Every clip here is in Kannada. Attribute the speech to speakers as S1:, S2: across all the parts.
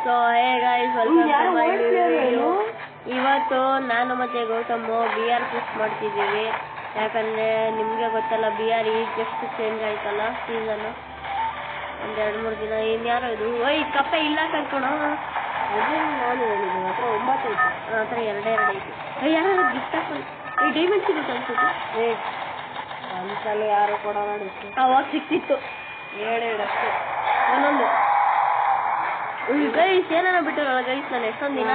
S1: So hey guys welcome to my video. ಇವತ್ತು ನಾನು ಮತ್ತೆ ಗೌತಮ್ BR ಪುಷ್ ಮಾಡ್ತಿದ್ದೀವಿ. ಯಾಕಂದ್ರೆ ನಿಮಗೆ ಗೊತ್ತಲ್ಲ BR ಈಗ ಜಸ್ಟ್ ಚೇಂಜ್ ಆಯ್ತಲ್ಲ ಸೀಸನ್. ಒಂದು 2-3 ದಿನ. ಇನ್ಯಾರೋ ಇದು ಓಯ್ ಕಪ್ಪೆ ಇಲ್ಲ ಕಳ್ಕೊಣ. ನಾನು ಹೇಳಿದ್ದು ಹತ್ರ 9 ಐತೆ, ಹತ್ರ 2 ಐತೆ. ಯಾರು ಗಿಫ್ಟ್ ಹಾಕೊಂಡು ಈ ಡೈಮಂಡ್ ಸಿಗುತ್ತೆ ಅನ್ಸುತ್ತೆ. ಒಂದ್ಸಲ ಯಾರು ಕೊಡೋಣ ಅವಾಗ ಸಿಕ್ತಿತ್ತು 7 ಅಷ್ಟೇ ಒಂದೊಂದು. ಗೈಸ್ ಏನಾರ ಬಿಟ್ಟಿರಲ್ಲ ಗೈಸ್, ನಾನು ಎಷ್ಟೊಂದು ದಿನ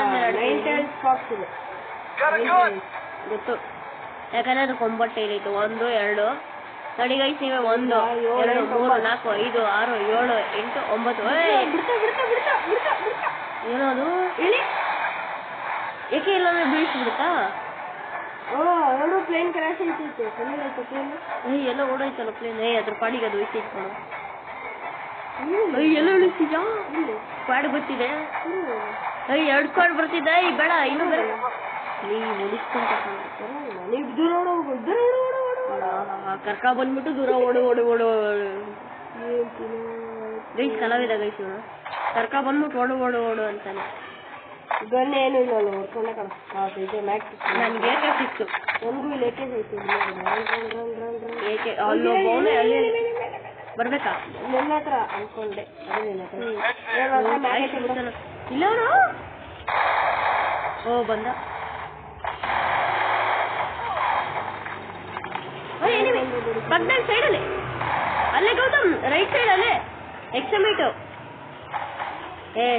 S1: ಗೊತ್ತು. ಯಾಕಂದ್ರೆ ಅದು ಕೊಂಬಟ್ಟೆ ಇಲ್ಲಿತ್ತು 1 2 ನೋಡಿ ಗೈಸ್. ನೀವೇ 1 2 3 4 5 6 7 8 9 ಏನದು ಏಕೆ ಇಲ್ಲಂದ್ರೆ ಬೀಳಿಸ್ಬಿಡುತ್ತಾ? ಎರಡು ಪ್ಲೇನ್ ಕ್ರಾಶ್ ಐತೈತೆ. ಎಲ್ಲ ಓಡೋಯ್ತಲ್ಲ ಪ್ಲೇನ್. ಅದ್ರ ಪಾಡಿಗೆ ಅದು ಹೋಯ್ತೈತೆ. ಎಲ್ಲ ಉಳಿಸಿದ ಸ್ಕ್ವಾಡ್ ಗೊತ್ತಿದೆ. 2 ಸ್ಕ್ವಾಡ್ ಬರ್ತಿದ್ದೆ. ಬೇಡ ಇನ್ನು ಬೇರೆ ನೀವು ಉಳಿಸ್ಕೊಂತ ಕರ್ಕ ಬಂದ್ಬಿಟ್ಟು ದೂರ ಓಡು ಗೈಸ್. ಕಲಾವಿದ ಗೈಸ್ ಇವನು. ಕರ್ಕ ಬಂದ್ಬಿಟ್ಟು ಓಡು ಅಂತಾನೆ. ಗನ್ ಏನು ಇಲ್ಲ ನೋಡ್ಕೊಂಡೆ ಕಣ. ನನ್ಗೆ ಏಕೆ ಸಿಕ್ತು. ನನ್ಗೂ ಇಲ್ಲಿ ಏಕೆ ಐತಿ. ಏಕೆ ಅಲ್ಲಿ ಬರ್ಬೇಕಾ ನನ್ನ ಹತ್ರ ಅನ್ಕೊಂಡೆ. ಇಲ್ಲ ಓ ಬಂದ. ಪಕ್ಕದಲ್ಲಿ ಸೈಡಲ್ಲಿ ಅಲ್ಲೇ ಗೌತಮ್, ರೈಟ್ ಸೈಡ್ ಅಲ್ಲೇ ಎಕ್ಸಮೇಟು.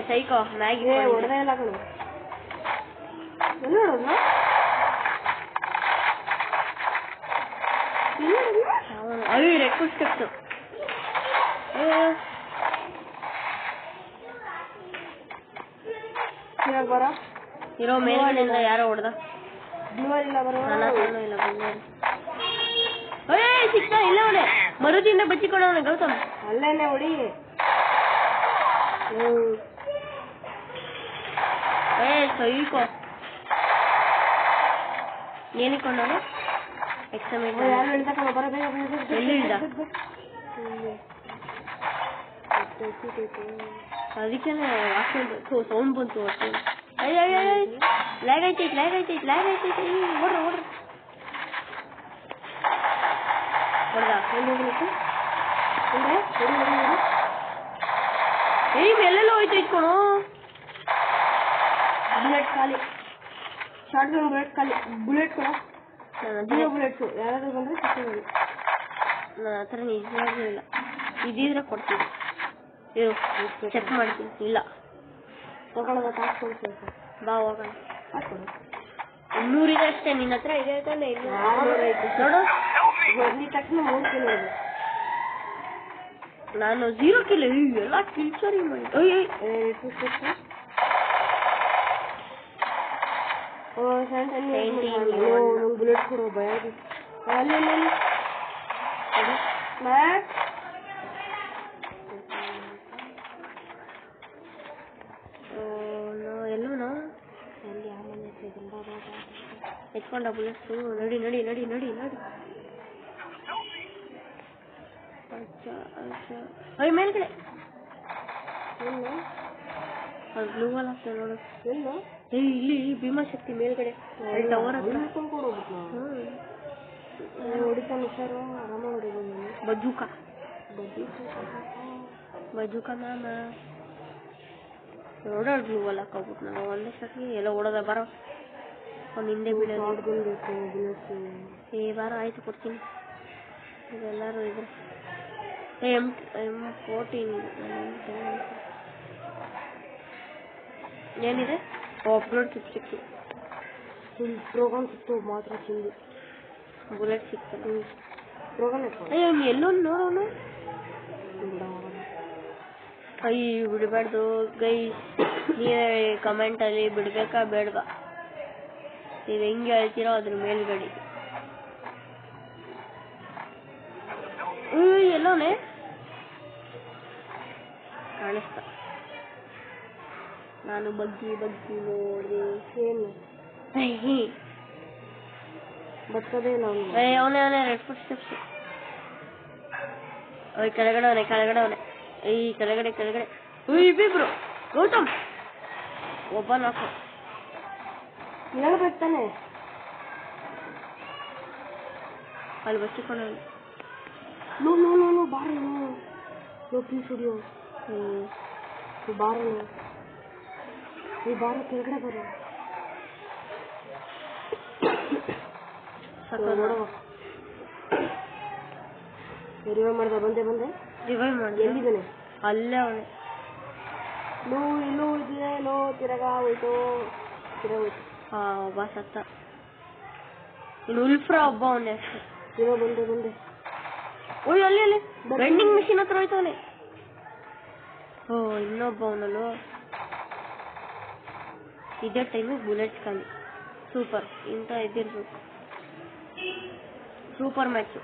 S1: ಸೈಕೋ ಮ್ಯಾಗಿ ಹೊಡೆದೇ ಇಲ್ಲ ಕಣ. ಅಯ್ಯೋ ರೆಡ್ ಫುಟ್ ಸ್ಟೆಪ್ಸು. ಇರೋ ಮೇಲ್ಗಡೆಯಿಂದ ಯಾರೋ ಹೊಡೆದ. ಸಿಕ್ತಾ ಇಲ್ಲ ಅವನೇ. ಮರುದಿನ ಬಚ್ಚಿಕೊಳ್ಳೋಣ ಗೌತಮ್. ಅಲ್ಲೇನೆ ಹೊಡಿ. ಸೈಕೋ ಏನಿಕೊಂಡವನು ಎಕ್ಸಮೇಟ್. ಎಲ್ಲಿ ಇಲ್ದ ಅದಕ್ಕೆ ಸೌಂಡ್ ಬಂತು. ಲ್ಯಾಗ್ ಐತೈತಿ ಓಡ್ರ ಹೊಡ್ದ. ಎಲ್ಲೆಲ್ಲ ಹೋಯ್ತು ಇಟ್ಕೊಳು. ಬುಲೆಟ್ ಖಾಲಿ. ಶಾರ್ಟ್ ಗನ್ ಬುಲೆಟ್ ಖಾಲಿ. ಬುಲೆಟ್ ಕೊಡ. ಬುಲೆಟ್ಸು ಯಾರಾದ್ರೂ ಬಂದ್ರೆ ಸಿಕ್ಕಿದ್ರು. ನನ್ನ ಹತ್ರ ನಿಜವಾಗ್ಲೂ ಇಲ್ಲ. ಇದಿದ್ರೆ ಕೊಡ್ತೀನಿ. ಇರು ಚೆಕ್ ಮಾಡ್ತೀನಿ. ಇಲ್ಲ ತಗೊಳ್ಳೋದ ಹಾಕ್ಕೊಡ್ತೀನಿ. ಬಾ ಹೋಗೋಣ. ಹಾಕ್ಕೊಡು. 200 ಇದೆ ಅಷ್ಟೇ. ನಿನ್ನ ಹತ್ರ ಇದೆ ತಾನೆ? ನೋಡು ನೀ ತಕ್ಷಣ 3 ಕಿಲೋ ಇದೆ. ನಾನು 0 ಕಿಲೋ. ಎಲ್ಲ ಕಿಲ್ಚರಿ ಮಾಡಿ. ಬುಲೆಟ್ ಕೊಡು. ಭಯ ಅಲ್ಲಿ ಎಲ್ಲೂನು ಎತ್ಕೊಂಡ ಬುಲೆಟ್ಸು. ನಡಿ ಅಯ್ಯ ಮೇಲ್ಗಡೆ ಬ್ಲೂ ವಾಲ್ ಆಗ್ತದೆ ನೋಡು. ಇಲ್ಲಿ ಭೀಮಾಶಕ್ತಿ ಮೇಲ್ಗಡೆ ಟವರ್ ಹತ್ರ ಹೊಡಿತಾನೆ ಸರ್. ಆರಾಮ ಹೊಡಿಬೋದು. ಬಜೂಕ ಮ್ಯಾಮ ನೋಡೋಣ. ಬ್ಲೂ ವಾಲ್ ಹಾಕೋಗ್ಬಿಟ್ಟು ನಾವು ಒಂದೇ ಸತಿ ಎಲ್ಲ ಓಡೋದ. ಬರೋ ಒಂದು ಹಿಂದೆ ಬೀಳೋದು. ಬಾರ ಆಯ್ತು ಕೊಡ್ತೀನಿ. ಇದೆಲ್ಲರೂ ಇದ್ರೆ M14 ಏನಿದೆ. ಅಪ್ಲೋಡ್ ಸಿಕ್ತು. ಪ್ರೋಗ್ರಾಮ್ ಸಿಕ್ತು ಮಾತ್ರ. ಚಿಂದಿ ಬುಲೆಟ್ ಸಿಕ್ತು. ಪ್ರೋಗ್ರಾಮ್ ಅಯ್ಯೋ ಎಲ್ಲೋ ನೋಡೋಣ. ಬಿಡಬಾರ್ದು ಗೈಸ್. ನೀವೇ ಕಮೆಂಟಲ್ಲಿ ಬಿಡ್ಬೇಕಾ ಬೇಡವಾ? ನೀವು ಹೆಂಗೆ ಹೇಳ್ತೀರೋ ಅದ್ರ ಮೇಲ್ಗಡೆ. ಎಲ್ಲೋನೆ ಕಾಣಿಸ್ತ. ನಾನು ಬಗ್ಗಿ ನೋಡಿ ಏನು ಬರ್ತದೆ. ಅವನೇ ರೆಡ್ ಫುಟ್ ಸ್ಟೆಪ್ಸ್. ಕೆಳಗಡೆ ಅವನೇ. ಈ ಕೆಳಗಡೆ ಇಬ್ಬಿಬ್ರು. ಗೌತಮ್ ಒಬ್ಬ ನಾಕು
S2: ಹೇಳ್ಬೇಕು ತಾನೆ
S1: ಅಲ್ಲಿ ಬಚ್ಚಿಕೊಂಡು
S2: ನೋ ಬಾರು ನೋ ಪ್ಲೀಸ್ ಸ್ಟುಡಿಯೋ ಬಾರು ಈ ಬಾರು ಕೆಳಗಡೆ ಬರು ನೋಡುವ ರಿವೈವ್ ಮಾಡ್ದ ಬಂದೆ
S1: ರಿವೈವ್ ಮಾಡಿ
S2: ಎಲ್ಲಿದ್ದಾನೆ
S1: ಅಲ್ಲೇ ಅವನೇ
S2: ಇನ್ನೂ ಇದೆ ತಿರಗ ಹೋಯ್ತು
S1: ಒಬ್ಬ ಸತ್ತ ಇನ್ನು ಉಲ್ಫ್ರಾ ಒಬ್ಬ ಅವನೇ ಅಷ್ಟೇ
S2: ಇರೋ ಬಂದೆ
S1: ಓಯ್ ಅಲ್ಲಿ ವೆಂಡಿಂಗ್ ಮಿಷಿನ್ ಹತ್ರ ಹೋಯ್ತವನೆ ಓ ಇನ್ನೊಬ್ಬ ಅವನಲ್ಲೋ ಇದೇ ಟೈಮಿಗೆ ಬುಲೆಟ್ಸ್ ಖಾಲಿ ಸೂಪರ್ ಇಂಥ ಇದಿರ್ಬೇಕು ಸೂಪರ್ ಮ್ಯಾಚ್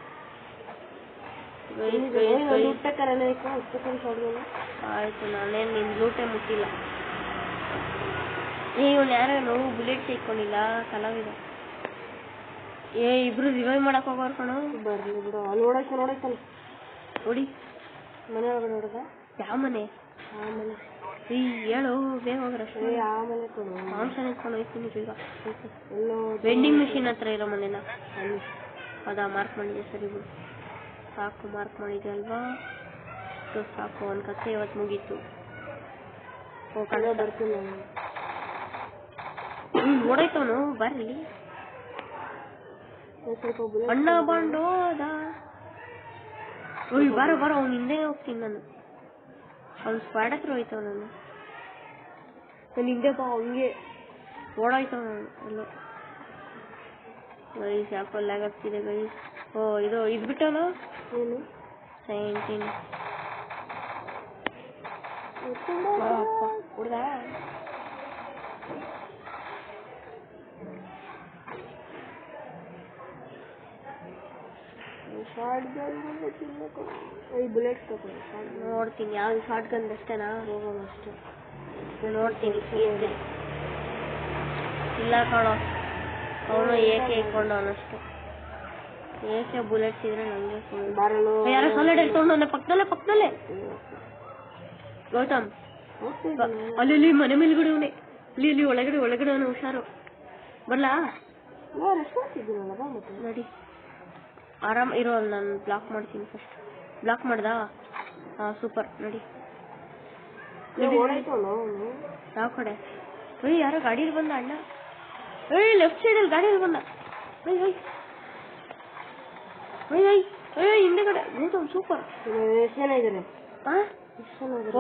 S1: ಆಯ್ತು ನಾನೇನು ನಿನ್ ಲೂಟೇ ಮುಟ್ಟಿಲ್ಲ ಇವನು ಯಾರೇನು ಬುಲೆಟ್ ಇಟ್ಕೊಂಡಿಲ್ಲ ಕಲಾವಿದ ಇಬ್ರು ರಿವೈವ್ ಮಾಡಕ್ ಹೋಗೋರು ಕಣೋ
S2: ಬರ್ಲಿ ಬಿಡು ಅಲ್ಲಿ ನೋಡೈತಲ್ಲ
S1: ನೋಡಿ
S2: ಮನೆ ಒಳಗಡೆ ನೋಡದ
S1: ಯಾವ ಮನೆ
S2: ಆಮೇಲೆ
S1: ಹೇಳು ಬೇಗ ಹೋಗ್ರಷ್ಟೇ
S2: ಆಮೇಲೆ ಕೊಡು
S1: ಮಾಂಸ ನಿಂತ್ಕೊಂಡು ಹೋಯ್ತೀನಿ ಈಗ
S2: ಎಲ್ಲೋ
S1: ವೆಂಡಿಂಗ್ ಮಿಷಿನ್ ಹತ್ರ ಇರೋ ಮನೆನ ಅದಾ ಮಾರ್ಕ್ ಮಾಡಿದೆ ಸರಿ ಬಿಡು ಸಾಕು ಮಾರ್ಕ್ ಮಾಡಿದೆ ಅಲ್ವಾ ಸಾಕು ಒಂದು ಕಥೆ ಇವತ್ತು ಮುಗೀತು ಓ ಕಣ
S2: ಬರ್ತೀನಿ
S1: ಓಡಾಯ್ತವನು ಬರ್ರಿ ಅಣ್ಣ ಬಂಡೋದ ಓಯ್ ಬರೋ ಅವ್ನು ಹಿಂದೆ ಹೋಗ್ತೀನಿ ನಾನು ಅವ್ನು ಸ್ಕ್ವಾಡ್ ಹತ್ರ ಹೋಯ್ತವ ನಾನು ಹಿಂದೆ ಬಾ ಹಂಗೆ ಓಡಾಯ್ತವ ನಾನು ಎಲ್ಲೋ ಗೈಸ್ ಯಾಕೋ ಲ್ಯಾಗ್ ಆಗ್ತಿದೆ ಗೈಸ್ ಓ ಇದು ಬಿಟ್ಟವನು
S2: ಏನು
S1: 19 ಹುಡುಗ
S2: ಶಾರ್ಟ್ ಗನ್ ಬುಲೆಟ್ ತಗೊಂಡು
S1: ನೋಡ್ತೀನಿ ಯಾವ್ದು ಶಾರ್ಟ್ ಗನ್ ಅಷ್ಟೇನಾ
S2: ಹೋಗೋಣ ಅಷ್ಟೇ
S1: ನೋಡ್ತೀನಿ ಇಲ್ಲ ಕಣೋ ಅವನು ಏಕೆ ಇಟ್ಕೊಂಡು ಅವನಷ್ಟು ಏಕೆ ಬುಲೆಟ್ಸ್ ಇದ್ರೆ ನಂಗೆ
S2: ಬಾರಲು
S1: ಯಾರೋ ಸಾಲಿಡ್ ಇಟ್ಕೊಂಡು ಪಕ್ಕದಲ್ಲೇ ಗೌತಮ್ ಅಲ್ಲಿ ಮನೆ ಮೇಲ್ಗಡೆ ಅವನೇ ಇಲ್ಲಿ ಒಳಗಡೆ ಅವನು ಹುಷಾರು ಬರ್ಲಾ ನೋಡಿ ಆರಾಮ್ ಇರೋ ನಾನು ಬ್ಲಾಕ್ ಮಾಡ್ತೀನಿ ಫಸ್ಟ್ ಬ್ಲಾಕ್ ಮಾಡ್ದಾ ಸೂಪರ್ ನೋಡಿ ಯಾವ ಕಡೆ ಯಾರೋ ಗಾಡಿಯಲ್ಲಿ ಬಂದ ಅಣ್ಣ ಲೆಫ್ಟ್ ಸೈಡಲ್ಲಿ ಗಾಡಿಯಲ್ಲಿ ಬಂದ ಹಿಂದೆ ಕಡೆ ಸೂಪರ್
S2: ಚೆನ್ನಾಗಿದ್ದಾರೆ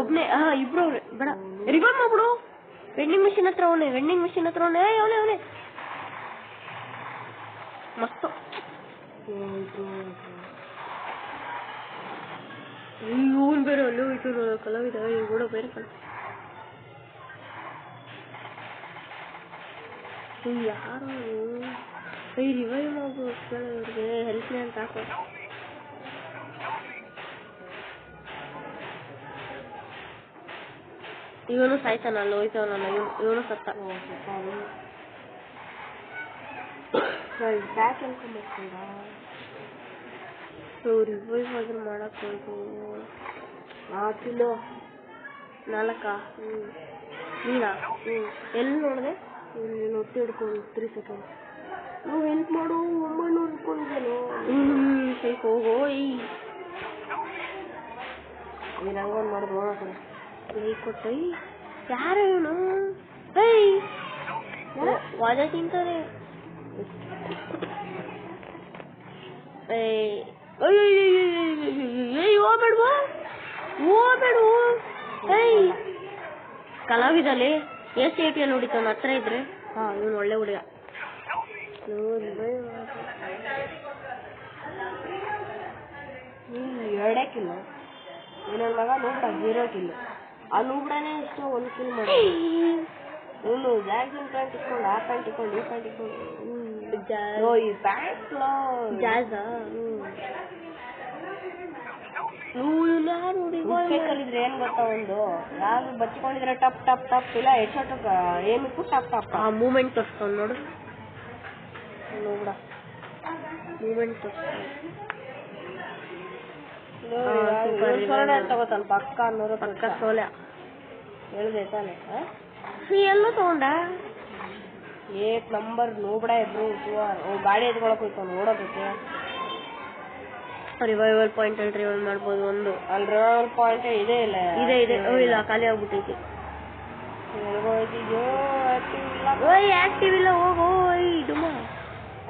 S1: ಒಬ್ನೇ ಇಬ್ರು ಅವ್ರೆ ಬೇಡ ರಿವೈವ್ ಮಾಡ್ಬಿಡು ವೆಂಡಿಂಗ್ ಮಿಷಿನ್ ಹತ್ರ ಅವನೇ ಮಸ್ತು ಇವನ್ ಬೇರೆ ಅಲ್ಲೂ ಇದು ಕಲಾವಿದ ಕೂಡ ಬೇರೆ ಕಣ ಯಾರು ರಿವೈವ್ ಮಾಡ್ಬೋದು ಇವ್ರಿಗೆ ಹೆಲ್ಪ್ನೇ ಅಂತ ಹಾಕೋ ಇವನು ಸಾಯ್ತಾನಲ್ಲ ಹೋಯ್ತವನಲ್ಲ ಇವನು ಸತ್ತ ರಿವೈವ್ ಆದ್ರೂ ಮಾಡಕ್ ಹೋಯ್ತು 4 ನೀನಾ ಎಲ್ಲಿ ನೋಡಿದೆ
S2: ಹೊಟ್ಟೆ ಹಿಡ್ಕೊಂಡು 3 ಸೆಕೆಂಡ್ ನಾವು ಹೆಲ್ಪ್ ಮಾಡು 900 ಇಟ್ಕೊಂಡಿದ್ದೇನು
S1: ಸೈಕ್ ಹೋಗೋ
S2: ನೀನು ಹಂಗೊಂದು ಮಾಡಿದ್ರು ನೋಡೋಣ
S1: ಕೈ ಕೊಟ್ಟು ಯಾರು ಇವನು ವಾದ ತಿಂತಾರೆ ಹೋಗ್ಬೇಡು ಕಲಾವಿದಲ್ಲಿ ACATL ಹೊಡಿತಾನ ಹತ್ರ ಇದ್ರೆ ಇವನು ಒಳ್ಳೆ ಹುಡುಗ
S2: ಎರಡೇ ಕಿಲ್ಲ ಇನ್ನೊಂದು ಮಗ ನೋಡ್ತಾ 0 ಕಿಲ್ಲ ಆ ನೂಬ್ಡಾನೆ ಇಷ್ಟು 1 ಕಿಲ್ ಮಾಡಿ ಇವನು ಜಾಗ್ಸಿನ್ ಪ್ಯಾಂಟ್ ಇಟ್ಕೊಂಡು ಆ ಪ್ಯಾಂಟ್ ಇಟ್ಕೊಂಡು ಈ ಪ್ಯಾಂಟ್ ಇಟ್ಕೊಂಡು ಈ ಪ್ಯಾಂಟ್
S1: ಜಾಜಾ
S2: ಕಲಿದ್ರೆ ಏನ್ ಗೊತ್ತಾ ಒಂದು ಯಾರು ಬಚ್ಕೊಂಡಿದ್ರೆ ಟಪ್ ಟಪ್ ಟಪ್ ಇಲ್ಲ ಹೆಡ್ಶಾಟ್ ಏನಿತ್ತು ಟಪ್ ಟಪ್
S1: ಆ ಮೂಮೆಂಟ್ ತೋರಿಸ್ತಾವ್ ನೋಡು ಮೂಮೆಂಟ್
S2: ತಗೋತಾನ ಪಕ್ಕ 100
S1: ಪಕ್ಕ ಸೋಲೆ
S2: ಹೇಳಿದೆ ತಾನೆ
S1: ಎಲ್ಲೋ ತಗೊಂಡ
S2: ಏಕ್ ನಂಬರ್ ನೋಡ್ಬೇಡ ಇಬ್ರು ಗಾಡಿ ಎತ್ಕೊಳಕ್ ಹೋಯ್ತಾವ ನೋಡೋದಕ್ಕೆ.
S1: ರಿವೈವಲ್ ಪಾಯಿಂಟ್ ಅಲ್ಲಿ ರಿವೈವ್ ಮಾಡ್ಬೋದು ಒಂದು.
S2: ಅಲ್ಲಿ ರಿವೈವಲ್ ಪಾಯಿಂಟ್ ಇದೆ ಇಲ್ಲ
S1: ಇಲ್ಲ ಖಾಲಿ ಆಗ್ಬಿಟ್ಟೈತಿ.
S2: ಎಲ್ಗೋಯ್ತಿದ್ಯೋ
S1: ಆಕ್ಟಿವ್ ಇಲ್ಲ ಹೋಗೋ ಡುಮ್ಮ.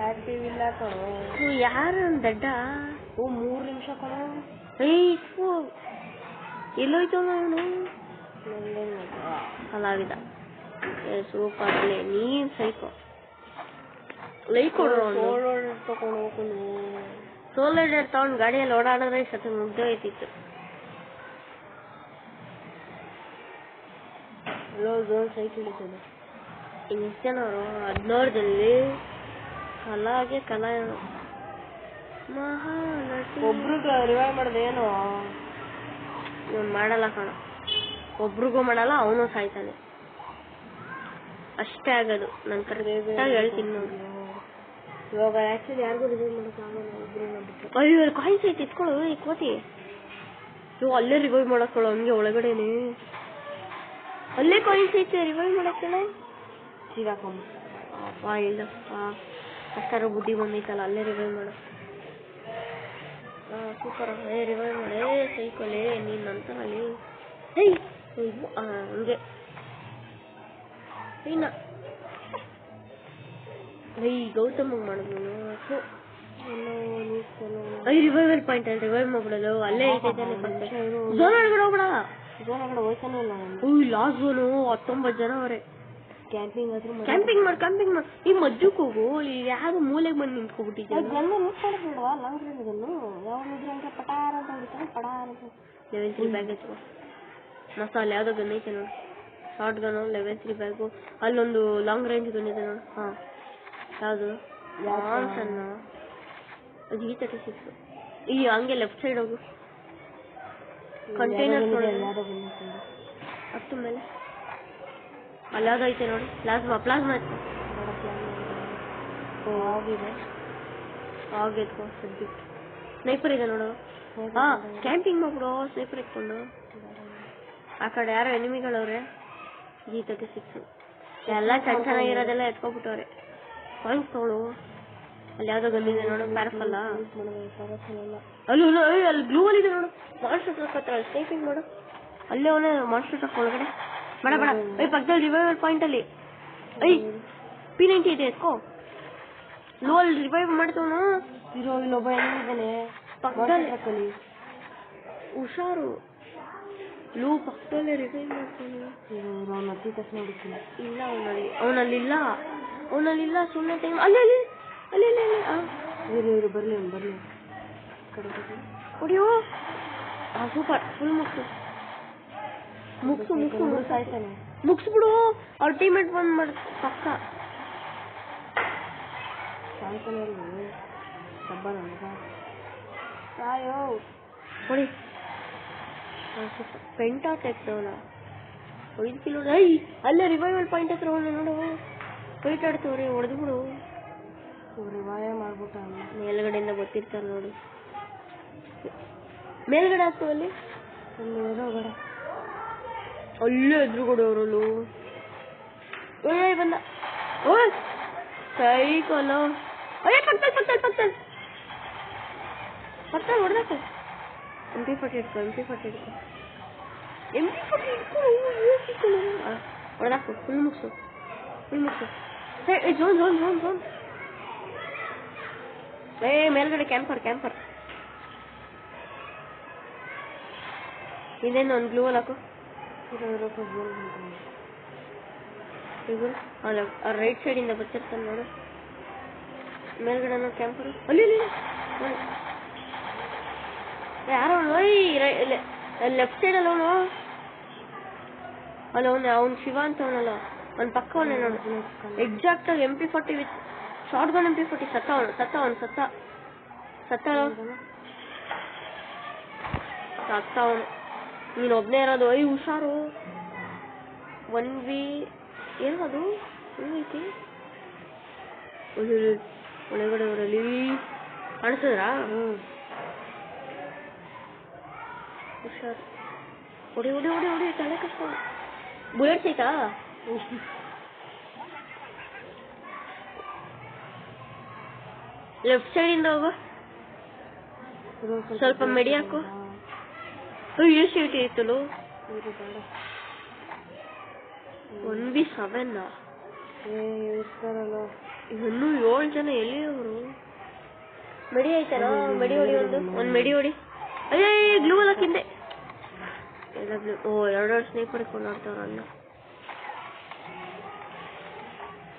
S2: ಆಕ್ಟಿವ್ ಇಲ್ಲ ಕಣೋ.
S1: ಯಾರು ದಡ್ಡ
S2: 3 ನಿಮಿಷ ಕಣೋ.
S1: ಎಲ್ಲೋಯ್ತು ಅವನು ಕಲಾವಿದ. Super play. ನೀನ್ ಸೈಕೋ ಲೈಕ್ ಕೊಡ್ರು. ಸೋಲರ್ ತಗೊಂಡು ಗಾಡಿಯಲ್ಲಿ ಓಡಾಡಿದ್ರೆ ಸತ ಮುಗ್ದು ಹೋಯ್ತಿತ್ತು.
S2: ಸೈಕಲ್ ಇರ್ತದೆ.
S1: ಇನ್ನೆಷ್ಟು ಜನ ಅವರು 16 ಜನಲ್ಲಿ ಕಲಾ ಮಹಾನಟಿ.
S2: ಒಬ್ರಿಗೆ ರಿವೈವ್ ಮಾಡೋದು ಏನು
S1: ಇವನು ಮಾಡಲ್ಲ ಕಣ. ಒಬ್ರಿಗೂ ಮಾಡಲ್ಲ, ಅವನು ಸಾಯ್ತಾನೆ ಅಷ್ಟೇ ಆಗೋದು. ನಾನು ಕರೆಕ್ಟಾಗಿ ಹೇಳ್ತೀನಿ ನೋಡಿ.
S2: ಇವಾಗ ಆಕ್ಚುಲಿ ಯಾರಿಗೂ ರಿವೈವ್ ಮಾಡೋಕ್ಕಾಗಲ್ಲ. ಒಬ್ರು
S1: ಅಯ್ಯೋ ಕಾಯಿನ್ಸ್ ಐತಿ ಎತ್ಕೊಳ್ಳು ಈ ಕೋತಿ. ಇವು ಅಲ್ಲೇ ರಿವೈವ್ ಮಾಡಕ್ಕಳು ಹಂಗೆ ಒಳಗಡೆನೆ. ಅಲ್ಲೇ ಕಾಯಿನ್ಸ್ ಐತೆ ರಿವೈವ್ ಮಾಡಕ್ಕಳ.
S2: ಸಿಗಾಕೊಂಬ
S1: ಇಲ್ಲ ಅಷ್ಟಾರ ಬುದ್ಧಿ ಬಂದೈತಲ್ಲ ಅಲ್ಲೇ ರಿವೈವ್ ಮಾಡ. ಸೂಪರ್. ರಿವೈವ್ ಮಾಡೆ ಸೈಕಲೇ ನೀನ್ ನಂತರಲ್ಲಿ. ಹಂಗೆ ಇನ್ನ ಗೌತಮ್ ಮಾಡಿದ್ನು. ರಿವೈವಲ್ ಪಾಯಿಂಟ್ ಅಲ್ಲಿ ರಿವೈವ್ ಮಾಡ್ಬಿಡೋದು. ಅಲ್ಲೇ ಐತೈತೆ ಝೋನ್ ಒಳಗಡೆ ಹೋಗ್ಬಿಡ.
S2: ಝೋನ್ ಒಳಗಡೆ ಹೋಯ್ತಾನೆ ಇಲ್ಲ.
S1: ಲಾಸ್ಟ್ ಝೋನು 19 ಜನ ಅವರೇ.
S2: ಕ್ಯಾಂಪಿಂಗ್
S1: ಕ್ಯಾಂಪಿಂಗ್ ಮಾಡಿ ಈ ಮಜ್ಜಕ್ಕೆ ಹೋಗು. ಯಾರು ಮೂಲೆಗೆ ಬಂದು ನಿಂತ್ಕೊಬಿಟ್ಟಿದ್ದೆ.
S2: ಲಾಂಗ್ ರೇಂಜನ್ನು ಯಾವನಿದ್ರೆ ಹಂಗೆ ಪಟಾರ ಅಂತ ಹೊಡಿತಾನೆ. ಪಟಾರ ಅಂತ
S1: ಲೆವೆಲ್ 3 ಬ್ಯಾಗ್ ಎತ್ಕೋ. ಮಸಾಲೆ ಯಾವ್ದೋ ಗನ್ ಐತೆ ನೋಡು. Short gun level 3 bag. ಅಲ್ಲೊಂದು ಲಾಂಗ್ ರೇಂಜ್ ಗನ್ ಇದೆ ನೋಡು. ಯಾವುದು ಸಣ್ಣ G36. ಈ ಹಂಗೆ ಲೆಫ್ಟ್ ಸೈಡ್ ಹೋಗು. ಕಂಟೈನರ್ ಹತ್ತು ಮೇಲೆ ಅಲ್ಲಿ ಯಾವ್ದು ಐತೆ ನೋಡಿ. ಪ್ಲಾಸ್ಮಾ ಎತ್ಕೋ ಸದ್ಯಕ್ಕೆ. ಸ್ನೈಪರ್ ಇದೆ ನೋಡು. ಕ್ಯಾಂಪಿಂಗ್ ಮಾಡ್ಬಿಡು ಸ್ನೈಪರ್ ಎತ್ಕೊಂಡು. ಆ ಕಡೆ ಯಾರೋ ಎನಿಮಿಗಳವ್ರೆ. G36 ಎಲ್ಲ ಚೆನ್ನಾಗಿರೋದೆಲ್ಲ ಎತ್ಕೊಬಿಟ್ಟವ್ರೆ. ಕಾಯಿನ್ಸ್ ತಗೊಳು. ಅಲ್ಲಿ ಯಾವ್ದೋ ಗಂದಿದೆ ನೋಡು. ಪ್ಯಾರಫಲ್ಲ ಅಲ್ಲಿ ಗ್ಲೂ ಅಲ್ಲಿ ಇದೆ ನೋಡು. ಮಾನ್ಸ್ಟರ್ ಟ್ರಕ್ ಹತ್ರ ಸ್ನೈಪಿಂಗ್ ಮಾಡು. ಅಲ್ಲೇ ಅವನೇ ಮಾನ್ಸ್ಟರ್ ಟ್ರಕ್ ಒಳಗಡೆ. ಬೇಡ ಪಕ್ಕದಲ್ಲಿ ರಿವೈವಲ್ ಪಾಯಿಂಟ್ ಅಲ್ಲಿ P90 ಇದೆ ಎತ್ಕೋ. ಲೋ ಅಲ್ಲಿ ರಿವೈವ್ ಮಾಡ್ತವನು.
S2: ಇಲ್ಲೊಬ್ಬ ಏನಿದ್ದಾನೆ
S1: ಪಕ್ಕದಲ್ಲಿ. ಹುಷಾರು. ಲೋ ಪಕ್ಕದಲ್ಲೇ ರಿವೈವ್ ಮಾಡ್ತಾನೆ. ಇಲ್ಲ ಅವನಲ್ಲಿಲ್ಲ ಸುಮ್ಮನೆ ಟೈಮ್. ಅಲ್ಲಿ ಬರ್ಲಿ ಹೊಡಿಯೋ. ಸೂಪರ್. ಫುಲ್ ಮುಗಿಸ್ಬಿಡು. ಅವ್ರ ಟೀಮೇಟ್ ಬಂದ್ ಮಾಡ ಪಕ್ಕ ಹೊಡಿ. ಪೆಂಟಾ ತೆಗ್ದವನ 5 ಕಿಲೋ. ಅಲ್ಲೇ ರಿವೈವಲ್ ಪಾಯಿಂಟ್ ಹತ್ರ ನೋಡು. ಫೈಟ್ ಆಡ್ತವ್ರೆ. ಹೊಡೆದ್ಬಿಡು.
S2: ರಿವೈವ್ ಮಾಡ್ಬಿಟ್ಟ.
S1: ಮೇಲ್ಗಡೆಯಿಂದ ಗೊತ್ತಿರ್ತಾರೆ ನೋಡು. ಮೇಲ್ಗಡೆ ಆಗ್ತವಲ್ಲಿ ಅಲ್ಲೇ ಎದುರುಗಡೆ ಅವರಲ್ಲೂ ಬಂದ. ಸೈಕಲ್ ಪಕ್ಕದಲ್ಲಿ ಹೊಡೆದಾಕ. MP40 ಇಟ್ಕೊ. ಹೊಡೆದಾಕು. ಫುಲ್ ಮುಗಿಸು. ಝೋನ್. ಮೇಲ್ಗಡೆ ಕ್ಯಾಂಪರ್. ಇದೇನು ಒಂದು ಗ್ಲೂ ಅಲ್ಲಿ ಹಾಕು. ರೈಟ್ ಸೈಡ್ ಇಂದ ಬರ್ತಿರ್ತಾನೆ ನೋಡು. ಮೇಲ್ಗಡೆ ಕ್ಯಾಂಪರ್ ಅಲ್ಲಿ ಯಾರೋ ಲೆಫ್ಟ್ ಸೈಡ್ ಅಲ್ಲಿ ಅವನು ಶಿವ ಅಂತ ಅವನಲ್ಲ. ಅವ್ನ ಪಕ್ಕ ಅವನೇ ನೋಡು. ಎಕ್ಸಾಕ್ಟ್ ಆಗಿ MP40 with short gun. MP40 ಸತ್ತವನು. ನೀನು ಒಬ್ನೇ ಇರೋದು. ಹುಷಾರು. 1v ಏನದು ಐತಿ ಒಳಗಡೆ ಅವರಲ್ಲಿ ಕಾಣಿಸಿದ್ರಾ? ಹುಷಾರು. ಹೊಡಿ ತಲೆ ಕಷ್ಟ. ಬುಲೆಟ್ಸ್ ಐತಾ? ಲೆಫ್ಟ್ ಸೈಡ್ ಇಂದ ಹೋಗು. ಸ್ವಲ್ಪ ಮೆಡಿ ಹಾಕು. ಎಷ್ಟು ಸೀಟ್ ಇತ್ತಲು 1v7 ಇನ್ನೂ 7 ಜನ ಎಲ್ಲಿ ಅವರು? ಮೆಡಿ ಆಯ್ತಾರ? ಮೆಡಿ ಹೊಡಿ, ಒಂದು ಮೆಡಿ ಹೊಡಿ. ಅಯ್ಯೇ ಗ್ಲೂ ಎಲ್ಲ ಹಾಕಿದ್ದೆ. ಓ 2 ಸ್ನೇಹಿತರು ಇಟ್ಕೊಂಡು ಆಡ್ತಾವ್ರ ಅಣ್ಣ.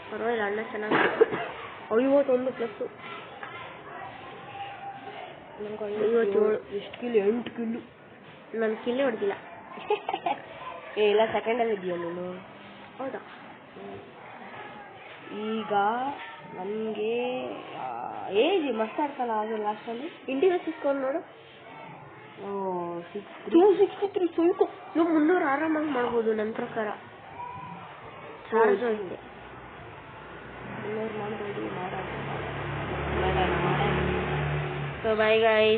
S1: ಪರವಾಗಿಲ್ಲ, ಅಣ್ಣ ಚೆನ್ನಾಗಿ 51 ಪ್ಲಸ್ 57.
S2: ಎಷ್ಟು ಕಿಲ್? 8 ಕಿಲ್ಲು.
S1: ನಾನು ಕಿಲ್ಲೇ ಹೊಡೆದಿಲ್ಲ.
S2: ಇಲ್ಲ ಸೆಕೆಂಡಲ್ಲಿ ಇದೆಯಾ ನೀನು?
S1: ಹೌದಾ?
S2: ಈಗ ನನಗೆ ಏಜ್ ಮಸ್ತ್ ಆಡ್ತಲ್ಲ ಅದು ಲಾಸ್ಟಲ್ಲಿ.
S1: ಇಂಡಿಯಾ ಸಿಕ್ಕೊಂಡು ನೋಡು.
S2: 263 ಸುಲ್ಕು.
S1: ನೀವು 300 ಆರಾಮಾಗಿ ಮಾಡ್ಬೋದು ನನ್ನ ಪ್ರಕಾರ. ಚಾರ್ಜ್ ಇದೆ
S2: 300 ಮಾಡ್ಬೋದು.
S1: So bye guys.